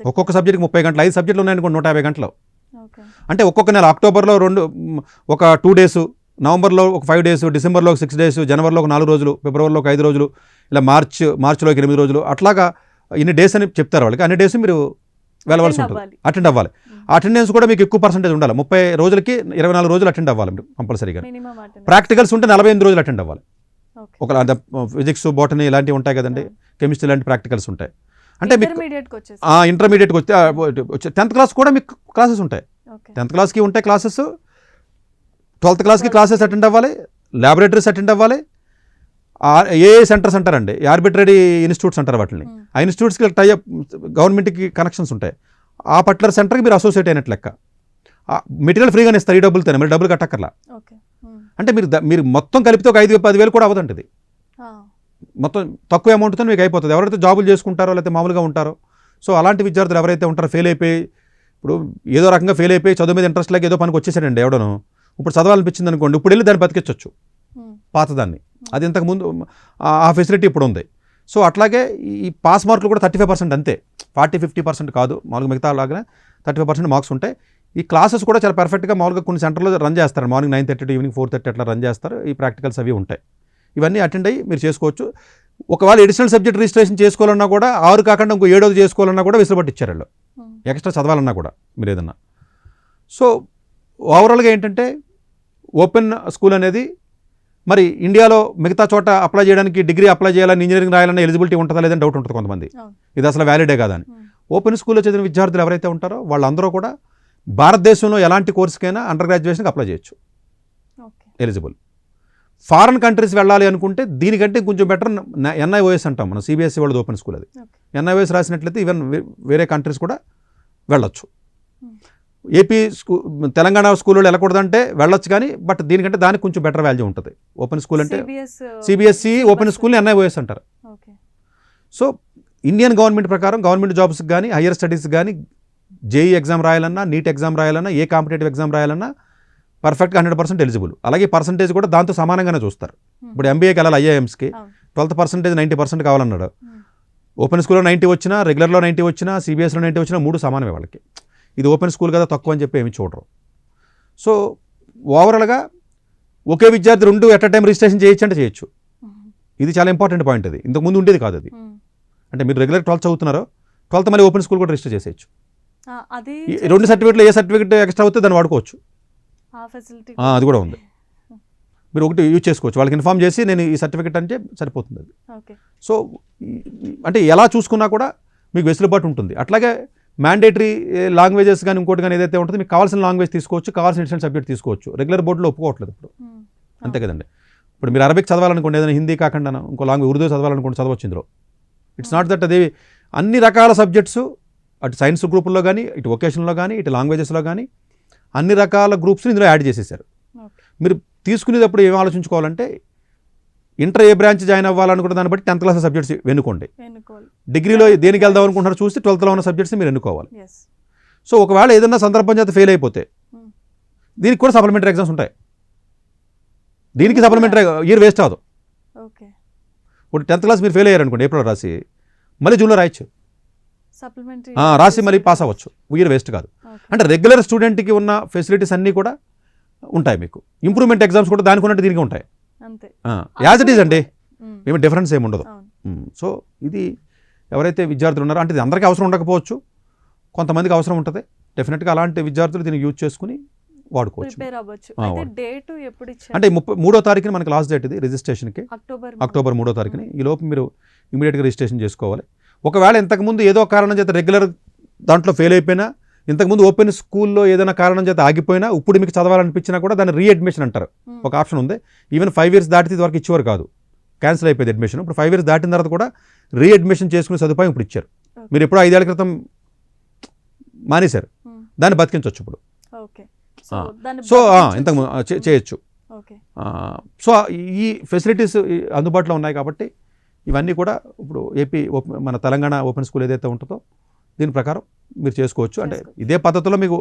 ఒక్కొక్క సబ్జెక్ట్కి 30 గంటలు, 5 సబ్జెక్టులు ఉన్నాయనుకోండి 150 గంటలు. అంటే ఒక్కొక్క నెల అక్టోబర్లో ఒక 2 డేస్, నవంబర్లో ఒక 5 డేస్, డిసెంబర్లో ఒక 6 డేస్, జనవరిలో ఒక 4 రోజులు, ఫిబ్రవరిలో ఒక 5 రోజులు, ఇలా మార్చిలో 8 రోజులు, అట్లాగా ఇన్ని డేస్ అని చెప్తారు వాళ్ళకి. అన్ని డేస్ మీరు వెళ్ళవలసి ఉంటుంది, అటెండ్ అవ్వాలి. అటెండెన్స్ కూడా మీకు ఎక్కువ పర్సెంటేజ్ ఉండాలి. 30 రోజులకి 24 రోజులు అటెండ్ అవ్వాలి మీరు కంపల్సరీగా. ప్రాక్టికల్స్ ఉంటే 45 రోజులు అటెండ్ అవ్వాలి. ఒక ఫిజిక్స్, బోటనీ ఇలాంటివి ఉంటాయి కదండి, కెమిస్ట్రీ లాంటి ప్రాక్టికల్స్ ఉంటాయి. అంటే మీకు ఇంటర్మీడియట్కి వచ్చే 10th క్లాస్ కూడా మీకు క్లాసెస్ ఉంటాయి. 10th క్లాస్కి ఉంటాయి క్లాసెస్, 12th క్లాస్కి క్లాసెస్ అటెండ్ అవ్వాలి, ల్యాబొరేటరీస్ అటెండ్ అవ్వాలి. ఏ సెంటర్స్ అంటారండి, ఆర్బిట్రరీ ఇన్స్టిట్యూట్స్ అంటారు వాటిని. ఆ ఇన్స్టిట్యూట్స్కి టైఅప్ గవర్నమెంట్కి కనెక్షన్స్ ఉంటాయి. ఆ పర్టికులర్ సెంటర్కి మీరు అసోసియేట్ అయినట్లు లెక్క. మెటీరియల్ ఫ్రీగానే ఇస్తారు, ఈ డబ్బులతోనే, మీరు డబ్బులు కట్టక్కర్లా. అంటే మీరు మొత్తం కలిపితే ఒక 5,000-10,000 కూడా అవ్వదండి. ఇది మొత్తం తక్కువ అమౌంట్తో మీకు అయిపోతుంది. ఎవరైతే జాబులు చేసుకుంటారో లేకపోతే మామూలుగా ఉంటారో, సో అలాంటి విద్యార్థులు ఎవరైతే ఉంటారో, ఫెయిల్ అయిపోయి, ఇప్పుడు ఏదో రకంగా ఫెయిల్ అయిపోయి చదువు మీద ఇంట్రెస్ట్ లేక ఏదో పనికి వచ్చేసాడండి ఎవడను, ఇప్పుడు చదవాలనిపించింది అనుకోండి, ఇప్పుడు వెళ్ళి దాన్ని బతికించవచ్చు పాతదాన్ని. అది ఇంతకుముందు ఆ ఫెసిలిటీ ఇప్పుడు ఉంది. సో అట్లాగే ఈ పాస్ మార్కులు కూడా 35% అంతే, 40-50% కాదు. మామూలుగా మిగతా అలాగే 35% మార్క్స్ ఉంటాయి. ఈ క్లాసెస్ కూడా చాలా పర్ఫెక్ట్గా మామూలుగా కొన్ని సెంటర్లో రన్ చేస్తారు. మార్నింగ్ 9:30 to ఈవినింగ్ 4:30 అట్లా రన్ చేస్తారు. ఈ ప్రాక్టికల్స్ అవి ఉంటాయి. ఇవన్నీ అటెండ్ అయ్యి మీరు చేసుకోవచ్చు. ఒకవేళ ఎడిషనల్ సబ్జెక్ట్ రిజిస్ట్రేషన్ చేసుకోవాలన్నా కూడా 6 కాకుండా ఇంకో 7వ చేసుకోవాలన్నా కూడా వెసులుబాటు ఇచ్చారు వాళ్ళు, ఎక్స్ట్రా చదవాలన్నా కూడా మీరు ఏదన్నా. సో ఓవరాల్గా ఏంటంటే ఓపెన్ స్కూల్ అనేది మరి ఇండియాలో మిగతా చోట అప్లై చేయడానికి, డిగ్రీ అప్లై చేయాలని, ఇంజనీరింగ్ రాయాలన్నా ఎలిజిబిలిటీ ఉంటుందా లేదని డౌట్ ఉంటుంది కొంతమంది, ఇది అసలు వ్యాలిడే కాదని. ఓపెన్ స్కూల్లో చదివిన విద్యార్థులు ఎవరైతే ఉంటారో వాళ్ళందరూ కూడా భారతదేశంలో ఎలాంటి కోర్సుకైనా అండర్ గ్రాడ్యుయేషన్కి అప్లై చేయొచ్చు, ఎలిజిబుల్. ఫారెన్ కంట్రీస్ వెళ్ళాలి అనుకుంటే దీనికంటే కొంచెం బెటర్ NIOS అంటాం మనం, CBSE వాళ్ళది ఓపెన్ స్కూల్ అది. NIOS రాసినట్లయితే ఈవెన్ వేరే కంట్రీస్ కూడా వెళ్ళొచ్చు. ఏపీ తెలంగాణ స్కూల్లో వెళ్ళకూడదంటే వెళ్ళొచ్చు, కానీ బట్ దీనికంటే దానికి కొంచెం బెటర్ వాల్యూ ఉంటుంది. ఓపెన్ స్కూల్ అంటే CBSE ఓపెన్ స్కూల్ని NIOS అంటారు. సో ఇండియన్ గవర్నమెంట్ ప్రకారం గవర్నమెంట్ జాబ్స్కి కానీ, హయ్యర్ స్టడీస్కి కానీ, JEE ఎగ్జామ్ రాయాలన్నా, నీట్ ఎగ్జామ్ రాయాలన్నా, ఏ కాంపిటేటివ్ ఎగ్జామ్ రాయాలన్నా పర్ఫెక్ట్గా 100% ఎలిజిబుల్. అలాగే పర్సంటేజ్ కూడా దాంతో సమానంగానే చూస్తారు. ఇప్పుడు MBAకి వెళ్ళాలి IIMsకి 12% 90% కావాలన్నాడు. ఓపెన్ స్కూల్లో 90 వచ్చినా, రెగ్యులర్లో 90 వచ్చినా, CBSEలో 90 వచ్చినా 3 సమానమే వాళ్ళకి. ఇది ఓపెన్ స్కూల్ కదా తక్కువ అని చెప్పి ఏమి చూడరు. సో ఓవరాల్గా ఒకే విద్యార్థి 2 ఎట్ అ టైం రిజిస్ట్రేషన్ చేయొచ్చు అంటే చేయొచ్చు. ఇది చాలా ఇంపార్టెంట్ పాయింట్. అది ఇంతకుముందు ఉండేది కాదు. అది అంటే మీరు రెగ్యులర్ 12th చదువుతున్నారో 12th మళ్ళీ ఓపెన్ స్కూల్ కూడా రిజిస్టర్ చేసేయచ్చు. అది 2 సర్టిఫికేట్లో ఏ సర్టిఫికేట్ ఎక్స్ట్రా అవుతే దాన్ని వాడుకోవచ్చు. అది కూడా ఉంది. మీరు ఒకటి యూజ్ చేసుకోవచ్చు. వాళ్ళకి ఇన్ఫామ్ చేసి నేను ఈ సర్టిఫికేట్ అంటే సరిపోతుంది. అది సో అంటే ఎలా చూసుకున్నా కూడా మీకు వెసులుబాటు ఉంటుంది. అట్లాగే మ్యాండేటరీ లాంగ్వేజెస్ కానీ ఇంకోటి కానీ ఏదైతే ఉంటుందో మీకు కావాల్సిన లాంగ్వేజ్ తీసుకోవచ్చు, కావాల్సిన ఎడిషనల్ సబ్జెక్ట్ తీసుకోవచ్చు. రెగ్యులర్ బోర్డులో ఒప్పుకోవట్లేదు ఇప్పుడు. అంతే కదండి. ఇప్పుడు మీరు అరబిక్ చదవాలనుకోండి, ఏదైనా హిందీ కాకుండా ఇంకో లాంగ్వేజ్ ఉర్దూ చదవాలనుకోండి, చదవచ్చు ఇందులో. ఇట్స్ నాట్ దట్ అది అన్ని రకాల సబ్జెక్ట్స్ అటు సైన్స్ గ్రూపుల్లో కానీ, ఇటు వొకేషన్లో కానీ, ఇటు లాంగ్వేజెస్లో కానీ అన్ని రకాల గ్రూప్స్ని ఇందులో యాడ్ చేసేసారు. మీరు తీసుకునేటప్పుడు ఏం ఆలోచించుకోవాలంటే ఇంటర్ ఏ బ్రాంచ్ జాయిన్ అవ్వాలనుకున్న దాన్ని బట్టి 10th క్లాస్ సబ్జెక్ట్స్ ఎన్నుకోండి. డిగ్రీలో దేనికి వెళ్దాం అనుకుంటున్నారు చూసి 12thలో ఉన్న సబ్జెక్ట్స్ మీరు ఎన్నుకోవాలి. సో ఒకవేళ ఏదైనా సందర్భం చేత ఫెయిల్ అయిపోతే దీనికి కూడా సప్లిమెంటరీ ఎగ్జామ్స్ ఉంటాయి. దీనికి సప్లిమెంటరీ ఇయర్ వేస్ట్ అవ్వదు. ఇప్పుడు 10th క్లాస్ మీరు ఫెయిల్ అయ్యారు అనుకోండి, ఏప్రిల్ రాసి మళ్ళీ జూన్లో రాయొచ్చు, రాసి మళ్ళీ పాస్ అవ్వచ్చు. ఇయర్ వేస్ట్ కాదు. అంటే రెగ్యులర్ స్టూడెంట్కి ఉన్న ఫెసిలిటీస్ అన్నీ కూడా ఉంటాయి. మీకు ఇంప్రూవ్మెంట్ ఎగ్జామ్స్ కూడా దానికి ఉన్నట్టు దీనికి ఉంటాయి. యాజ్ ఇట్ ఈజ్ అండి, ఏమి డిఫరెన్స్ ఏమి ఉండదు. సో ఇది ఎవరైతే విద్యార్థులు ఉన్నారో అంటే ఇది అందరికీ అవసరం ఉండకపోవచ్చు, కొంతమందికి అవసరం ఉంటుంది. డెఫినెట్గా అలాంటి విద్యార్థులు దీన్ని యూజ్ చేసుకుని వాడుకోవచ్చు. అంటే 33వ తారీఖున మనకి లాస్ట్ డేట్ ఇది రిజిస్ట్రేషన్కి, అక్టోబర్ 3వ తారీఖుని. ఈ లోపు మీరు ఇమీడియట్గా రిజిస్ట్రేషన్ చేసుకోవాలి. ఒకవేళ ఇంతకుముందు ఏదో కారణం చేత రెగ్యులర్ దాంట్లో ఫెయిల్ అయిపోయినా, ఇంతకుముందు ఓపెన్ స్కూల్లో ఏదైనా కారణం చేత ఆగిపోయినా, ఇప్పుడు మీకు చదవాలనిపించినా కూడా దాన్ని రీఅడ్మిషన్ అంటారు. ఒక ఆప్షన్ ఉంది. ఈవెన్ 5 years దాటితే ఇది వరకు ఇచ్చేవారు కాదు, క్యాన్సిల్ అయిపోయింది అడ్మిషన్. ఇప్పుడు 5 years దాటిన తర్వాత కూడా రీఅడ్మిషన్ చేసుకునే సదుపాయం ఇప్పుడు ఇచ్చారు. మీరు ఎప్పుడో 5 ఏళ్ల క్రితం మానేశారు, దాన్ని బతికించవచ్చు ఇప్పుడు. సో ఇంతకు చేయొచ్చు. సో ఈ ఫెసిలిటీస్ అందుబాటులో ఉన్నాయి కాబట్టి ఇవన్నీ కూడా ఇప్పుడు ఏపీ మన తెలంగాణ ఓపెన్ స్కూల్ ఏదైతే ఉంటుందో దీని ప్రకారం మీరు చేసుకోవచ్చు. అంటే ఇదే పద్ధతిలో మీకు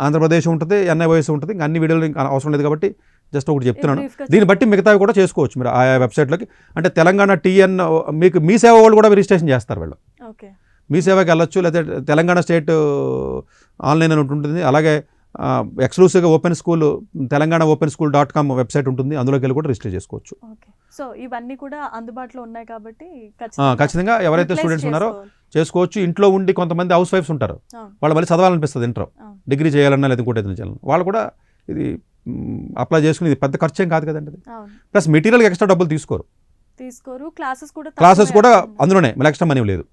ఆంధ్రప్రదేశ్ ఉంటుంది, ఎన్ఐఓఎస్ ఉంటుంది. ఇంకా అన్ని వీడియోలు ఇంకా అవసరం లేదు కాబట్టి జస్ట్ ఒకటి చెప్తున్నాను. దీన్ని బట్టి మిగతావి కూడా చేసుకోవచ్చు మీరు ఆయా వెబ్సైట్లోకి. అంటే తెలంగాణ టీఎన్ మీకు మీ సేవ వాళ్ళు కూడా రిజిస్ట్రేషన్ చేస్తారు. వీళ్ళు మీ సేవకి వెళ్ళొచ్చు, లేదా తెలంగాణ స్టేట్ ఆన్లైన్ అని ఉంటుంది. అలాగే ఎక్స్క్లూసివ్గా open school Telangana open school .com website ఉంటుంది, అందులోకి వెళ్ళి కూడా రిజిస్టర్ చేసుకోవచ్చు. సో ఇవన్నీ కూడా అందుబాటులో ఉన్నాయి కాబట్టి ఖచ్చితంగా ఎవరైతే స్టూడెంట్స్ ఉన్నారో చేసుకోవచ్చు. ఇంట్లో ఉండి కొంతమంది హౌస్ వైఫ్స్ ఉంటారు, వాళ్ళు మళ్ళీ చదవాలనిపిస్తుంది, ఇంటర్ డిగ్రీ చేయాలన్నా లేదా ఇంకోటి ఏదైనా చేయాలన్నా, వాళ్ళు కూడా ఇది అప్లై చేసుకుని ఇది పెద్ద ఖర్చు ఏం కాదు కదండి. ప్లస్ మెటీరియల్కి ఎక్స్ట్రా డబ్బులు తీసుకోరు, క్లాసెస్ కూడా అందులోనే మళ్ళీ ఎక్స్ట్రా మనీ లేదు.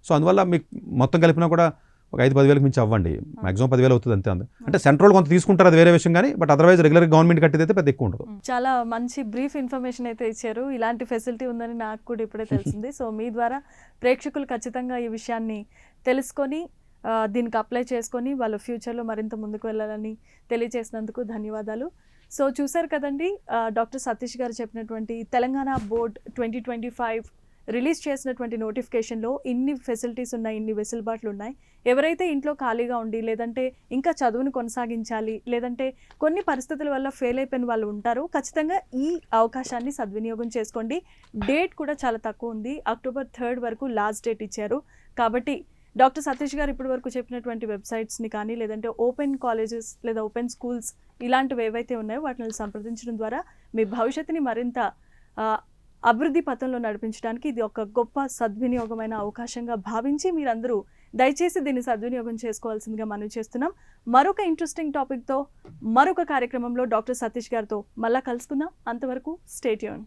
సో అందువల్ల మీకు మొత్తం కలిపినా కూడా ఒక 5-10 వేలకు మించి అవ్వండి, మాక్సిమం 10,000 అవుతుంది అంతే. అంటే సెంట్రల్ కొంత తీసుకుంటారు, అది వేరే విషయం, కానీ బట్ అదర్వైజ్ రెగ్యులర్ గవర్నమెంట్ కట్టేది అయితే పెద్ద ఎక్కువ ఉండదు. చాలా మంచి బ్రీఫ్ ఇన్ఫర్మేషన్ అయితే ఇచ్చారు. ఇలాంటి ఫెసిలిటీ ఉందని నాకు కూడా ఇప్పుడే తెలిసింది. సో మీ ద్వారా ప్రేక్షకులు ఖచ్చితంగా ఈ విషయాన్ని తెలుసుకొని దీనికి అప్లై చేసుకొని వాళ్ళ ఫ్యూచర్లో మరింత ముందుకు వెళ్ళాలని తెలియజేసినందుకు ధన్యవాదాలు. సో చూసారు కదండి, డాక్టర్ సతీష్ గారు చెప్పినటువంటి తెలంగాణ బోర్డ్ 2025 రిలీజ్ చేసినటువంటి నోటిఫికేషన్లో ఇన్ని ఫెసిలిటీస్ ఉన్నాయి, ఇన్ని వెసులుబాట్లు ఉన్నాయి. ఎవరైతే ఇంట్లో ఖాళీగా ఉండి లేదంటే ఇంకా చదువును కొనసాగించాలి, లేదంటే కొన్ని పరిస్థితుల వల్ల ఫెయిల్ అయిపోయిన వాళ్ళు ఉంటారు, ఖచ్చితంగా ఈ అవకాశాన్ని సద్వినియోగం చేసుకోండి. డేట్ కూడా చాలా తక్కువ ఉంది, October 3rd వరకు లాస్ట్ డేట్ ఇచ్చారు. కాబట్టి డాక్టర్ సతీష్ గారు ఇప్పటి వరకు చెప్పినటువంటి వెబ్సైట్స్ని కానీ, లేదంటే ఓపెన్ కాలేజెస్ లేదా ఓపెన్ స్కూల్స్ ఇలాంటివి ఏవైతే ఉన్నాయో వాటిని సంప్రదించడం ద్వారా మీ భవిష్యత్తుని మరింత అభివృద్ధి పథంలో నడిపించడానికి ఇది ఒక గొప్ప సద్వినియోగమైన అవకాశంగా భావించి మీరందరూ దయచేసి దీన్ని సద్వినియోగం చేసుకోవాల్సిందిగా మనవి చేస్తున్నాం. మరొక ఇంట్రెస్టింగ్ టాపిక్తో మరొక కార్యక్రమంలో డాక్టర్ సతీష్ గారితో మళ్ళా కలుసుకుందాం. అంతవరకు స్టే ట్యూన్.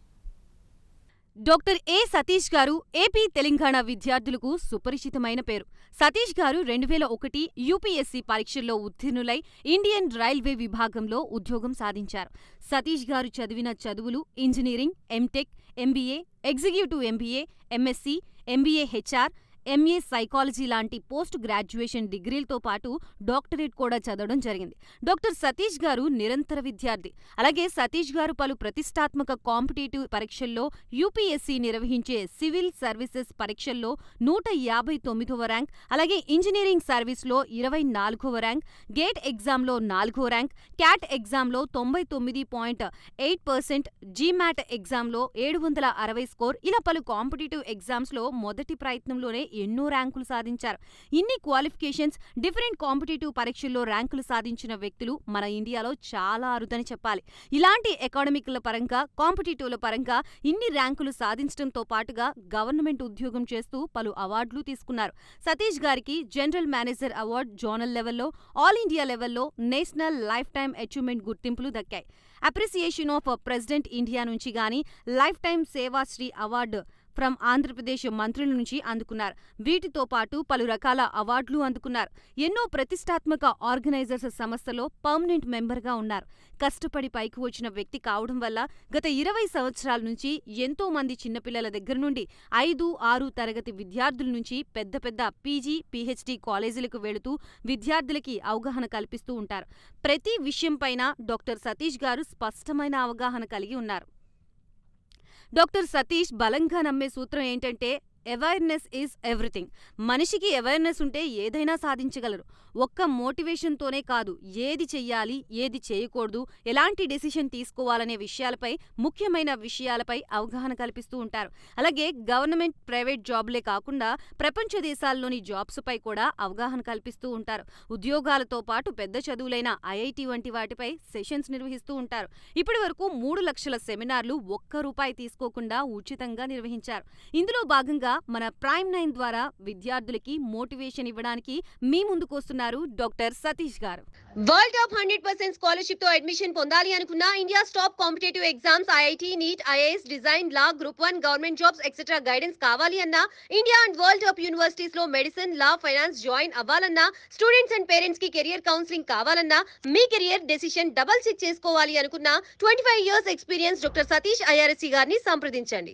డాక్టర్ ఏ సతీష్ గారు ఏపీ తెలంగాణ విద్యార్థులకు సుపరిచితమైన పేరు. సతీష్ గారు 2001 యూపీఎస్సీ పరీక్షల్లో ఉత్తీర్ణులై ఇండియన్ రైల్వే విభాగంలో ఉద్యోగం సాధించారు. సతీష్ గారు చదివిన చదువులు engineering, M Tech, MBA, executive MBA, MSc, MBA HR, MA psychology లాంటి పోస్ట్ గ్రాడ్యుయేషన్ డిగ్రీలతో పాటు డాక్టరేట్ కూడా చదవడం జరిగింది. డాక్టర్ సతీష్ గారు నిరంతర విద్యార్థి. అలాగే సతీష్ గారు పలు ప్రతిష్టాత్మక కాంపిటేటివ్ పరీక్షల్లో యూపీఎస్సీ నిర్వహించే సివిల్ సర్వీసెస్ పరీక్షల్లో 159వ ర్యాంక్, అలాగే ఇంజనీరింగ్ సర్వీస్లో 24వ ర్యాంక్, గేట్ ఎగ్జామ్లో 4వ ర్యాంక్, క్యాట్ ఎగ్జామ్లో 99.8%, జీమాట్ ఎగ్జామ్లో 760 స్కోర్, ఇలా పలు కాంపిటేటివ్ ఎగ్జామ్స్లో మొదటి ప్రయత్నంలోనే ఎన్నో ర్యాంకులు సాధించారు. ఇన్ని క్వాలిఫికేషన్స్, డిఫరెంట్ కాంపిటేటివ్ పరీక్షల్లో ర్యాంకులు సాధించిన వ్యక్తులు మన ఇండియాలో చాలా అరుదని చెప్పాలి. ఇలాంటి అకాడమిక్ల పరంగా, కాంపిటేటివ్ల పరంగా ఇన్ని ర్యాంకులు సాధించడంతో పాటుగా గవర్నమెంట్ ఉద్యోగం చేస్తూ పలు అవార్డులు తీసుకున్నారు. సతీష్ గారికి జనరల్ మేనేజర్ అవార్డు జోనల్ లెవెల్లో, ఆల్ ఇండియా లెవెల్లో నేషనల్ లైఫ్ టైమ్ అచీవ్మెంట్ గుర్తింపులు దక్కాయి. అప్రిసియేషన్ ఆఫ్ ప్రెసిడెంట్ ఇండియా నుంచి గాని life time Seva Sri award from Andhra Pradesh మంత్రుల నుంచి అందుకున్నారు. వీటితో పాటు పలు రకాల అవార్డులు అందుకున్నారు. ఎన్నో ప్రతిష్టాత్మక ఆర్గనైజర్స్ సంస్థలో పర్మనెంట్ మెంబర్గా ఉన్నారు. కష్టపడి పైకి వచ్చిన వ్యక్తి కావడం వల్ల గత 20 సంవత్సరాల నుంచి ఎంతో మంది చిన్నపిల్లల దగ్గర నుండి 5, 6 తరగతి విద్యార్థుల నుంచి పెద్ద పెద్ద పీజీ, పీహెచ్డీ కాలేజీలకు వెళుతూ విద్యార్థులకి అవగాహన కల్పిస్తూ ఉంటారు. ప్రతి విషయంపైన డాక్టర్ సతీష్ గారు స్పష్టమైన అవగాహన కలిగి ఉన్నారు. డాక్టర్ సతీష్ బలంగా నమ్మే సూత్రం ఏంటంటే అవేర్నెస్ ఈజ్ ఎవ్రీథింగ్. మనిషికి అవేర్నెస్ ఉంటే ఏదైనా సాధించగలరు. ఒక్క మోటివేషన్తోనే కాదు, ఏది చెయ్యాలి, ఏది చేయకూడదు, ఎలాంటి డెసిషన్ తీసుకోవాలనే విషయాలపై, ముఖ్యమైన విషయాలపై అవగాహన కల్పిస్తూ ఉంటారు. అలాగే గవర్నమెంట్, ప్రైవేట్ జాబ్లే కాకుండా ప్రపంచ దేశాల్లోని జాబ్స్పై కూడా అవగాహన కల్పిస్తూ ఉంటారు. ఉద్యోగాలతో పాటు పెద్ద చదువులైన ఐఐటి వంటి వాటిపై సెషన్స్ నిర్వహిస్తూ ఉంటారు. ఇప్పటి వరకు 3 లక్షల సెమినార్లు ₹1 తీసుకోకుండా ఉచితంగా నిర్వహించారు. ఇందులో భాగంగా మన ప్రైమ్ 9 ద్వారా విద్యార్థులకి మోటివేషన్ ఇవ్వడానికి మీ ముందుకు వస్తున్నారు డాక్టర్ సతీష్ గారు. వరల్డ్ టాప్ 100% స్కాలర్షిప్ తో అడ్మిషన్ పొందాలి అనుకున్నా, India top competitive exams IIT, NEET, IAS, design, law, group 1, government jobs etcetera guidance కావాలి అన్నా, India and world top universities లో మెడిసిన్, లా, ఫైనాన్స్ జాయిన్ అవ్వాలన్నా, స్టూడెంట్స్ అండ్ పేరెంట్స్ కి career counselling కావాలన్నా, మీ కెరియర్ డెసిషన్ డబుల్ చెక్ చేసుకోవాలి అనుకున్నా, 25 years experience doctor Satish IRSC గారిని సంప్రదించండి.